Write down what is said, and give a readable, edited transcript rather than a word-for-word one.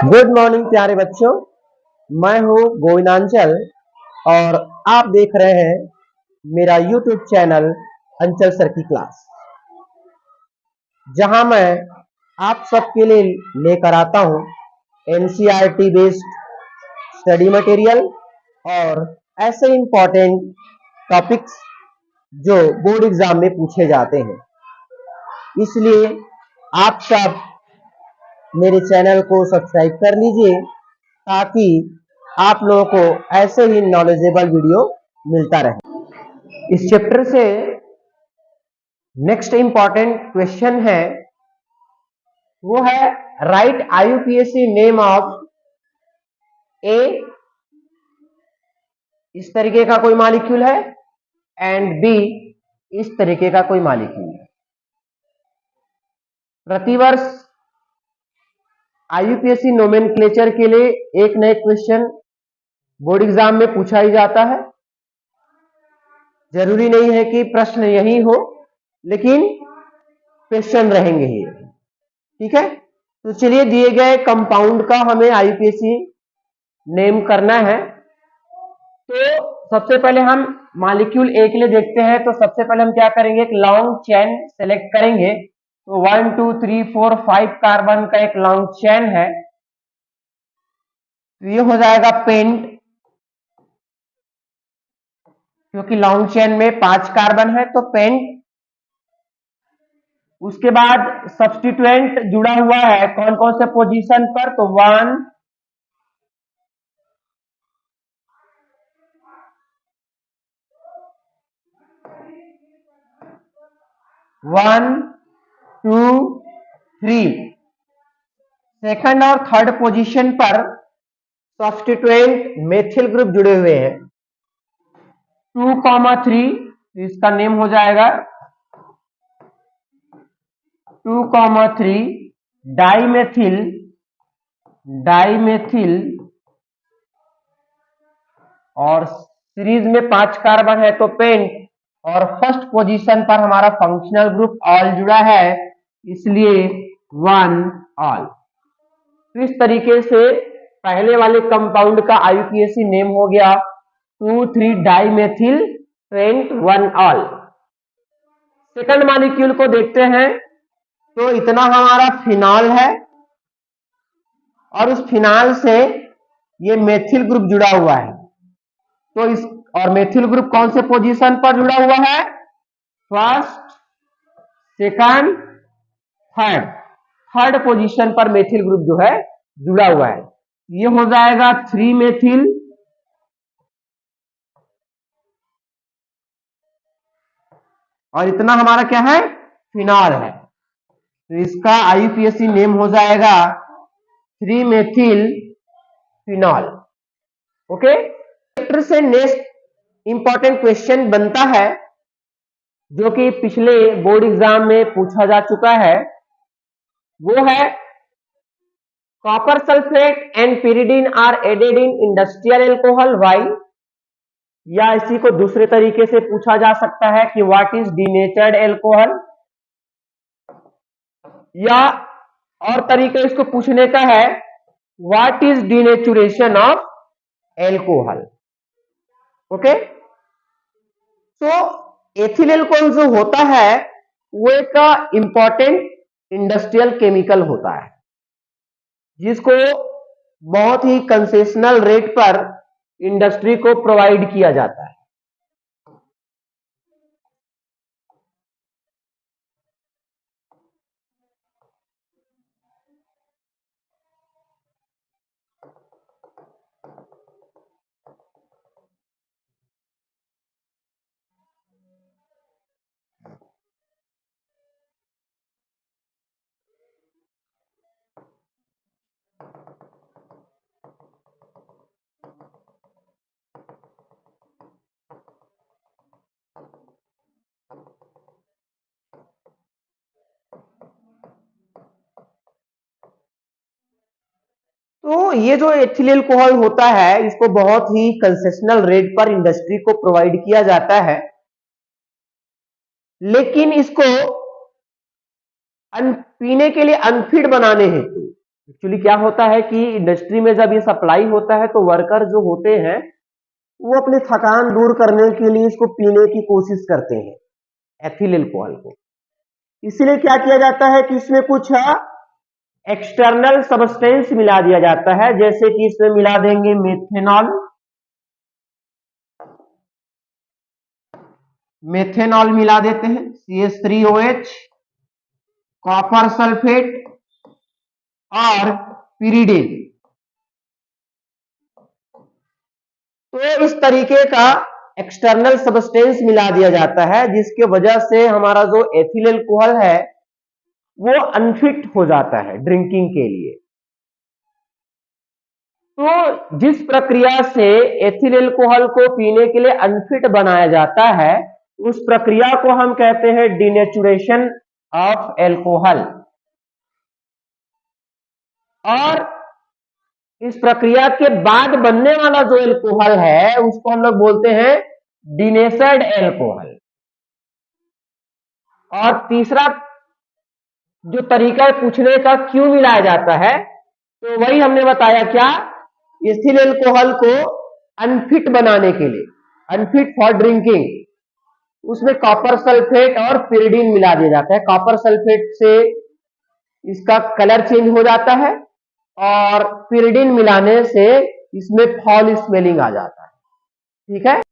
Good morning प्यारे बच्चों, मैं हूं गोविंदांचल और आप देख रहे हैं मेरा यूट्यूब चैनल अंचल सर की क्लास, जहां मैं आप सबके लिए लेकर आता हूं एनसीईआरटी बेस्ड स्टडी मटेरियल और ऐसे इंपॉर्टेंट टॉपिक्स जो बोर्ड एग्जाम में पूछे जाते हैं। इसलिए आप सब मेरे चैनल को सब्सक्राइब कर लीजिए ताकि आप लोगों को ऐसे ही नॉलेजेबल वीडियो मिलता रहे। इस चैप्टर से नेक्स्ट इंपॉर्टेंट क्वेश्चन है, वो है राइट आईयूपीएसी नेम ऑफ ए, इस तरीके का कोई मॉलिक्यूल है, एंड बी इस तरीके का कोई मॉलिक्यूल है। प्रतिवर्ष आईयूपीएसी नोमेनक्लेचर के लिए एक नए क्वेश्चन बोर्ड एग्जाम में पूछा ही जाता है। जरूरी नहीं है कि प्रश्न यही हो, लेकिन क्वेश्चन रहेंगे ही। ठीक है, तो चलिए दिए गए कंपाउंड का हमें आईयूपीएसी नेम करना है। तो सबसे पहले हम मॉलिक्यूल ए के लिए देखते हैं। तो सबसे पहले हम क्या करेंगे, एक लॉन्ग चेन सेलेक्ट करेंगे। तो 1 2 3 4 5 कार्बन का एक लॉन्ग चेन है, तो ये हो जाएगा पेंट, क्योंकि लॉन्ग चेन में 5 कार्बन है तो पेंट। उसके बाद सब्स्टिट्यूएंट जुड़ा हुआ है कौन कौन से पोजीशन पर, तो 1 1 2 3। सेकंड और थर्ड पोजीशन पर सब्स्टिट्यूएंट मेथिल ग्रुप जुड़े हुए हैं 2,3। इसका नेम हो जाएगा 2,3 डाइमेथिल और सीरीज में 5 कार्बन है तो पेंट। और फर्स्ट पोजीशन पर हमारा फंक्शनल ग्रुप ऑल जुड़ा है, इसलिए 1 ऑल। तो इस तरीके से पहले वाले कंपाउंड का आईयूपीएसी नेम हो गया 2,3 dimethyl pent 1 ol. Second molecule को देखते हैं। तो इतना हमारा फिनॉल है और उस फिनॉल से ये मेथिल ग्रुप जुड़ा हुआ है। तो इस और मेथिल ग्रुप कौन से पोजीशन पर जुड़ा हुआ है, फर्स्ट सेकंड थर्ड पोजीशन पर मेथिल ग्रुप जो है जुड़ा हुआ है। ये हो जाएगा 3 मेथिल और इतना हमारा क्या है, फिनॉल है। तो इसका आईयूपीएसी नेम हो जाएगा 3 मेथिल फिनॉल। ओके, चैप्टर से नेक्स्ट इंपॉर्टेंट क्वेश्चन बनता है, जो कि पिछले बोर्ड एग्जाम में पूछा जा चुका है। वो है copper sulphate and pyridine are added in industrial alcohol वाई, या इसी को दूसरे तरीके से पूछा जा सकता है कि व्हाट इज डीनेचर्ड एल्कोहल, या और तरीके इसको पूछने का है what is denaturation of alcohol. Okay, तो एथिल एल्कोहल जो होता है वो एक इंपॉर्टेंट इंडस्ट्रियल केमिकल होता है, जिसको बहुत ही कंसेशनल रेट पर इंडस्ट्री को प्रोवाइड किया जाता है। तो ये जो एथिल एल्कोहल होता है, इसको बहुत ही कंसेशनल रेट पर इंडस्ट्री को प्रोवाइड किया जाता है, लेकिन इसको पीने के लिए अनफिट बनाने हेतु एक्चुअली क्या होता है कि इंडस्ट्री में जब ये सप्लाई होता है तो वर्कर जो होते हैं वो अपनी थकान दूर करने के लिए इसको पीने की कोशिश करते हैं, एथिल अल्कोहल को। इसलिए क्या किया जाता है कि इसमें कुछ एक्सटर्नल सब्सटेंस मिला दिया जाता है, जैसे कि इसमें मिला देंगे मेथेनॉल, मिला देते हैं, CH3OH, कॉपर सल्फेट और पिरिडिन। तो इस तरीके का एक्सटर्नल सब्सटेंस मिला दिया जाता है, जिसके वजह से हमारा जो एथिल अल्कोहल है वो अनफिट हो जाता है ड्रिंकिंग के लिए। तो जिस प्रक्रिया से एथिल अल्कोहल को पीने के लिए अनफिट बनाया जाता है, उस प्रक्रिया को हम कहते हैं डिनेचुरेशन ऑफ अल्कोहल। और इस प्रक्रिया के बाद बनने वाला जो अल्कोहल है उसको हम लोग बोलते हैं डिनेसर्ड अल्कोहल। और तीसरा जो तरीका है पूछने का क्यों मिलाया जाता है, तो वही हमने बताया, क्या एथिल अल्कोहल को अनफिट बनाने के लिए, अनफिट फॉर ड्रिंकिंग, उसमें कॉपर सल्फेट और पिरिडिन मिला दिया जाता है। कॉपर सल्फेट से इसका कलर चेंज हो जाता है और पिरिडिन मिलाने से इसमें फॉल स्मेलिंग आ जाता है। ठीक है।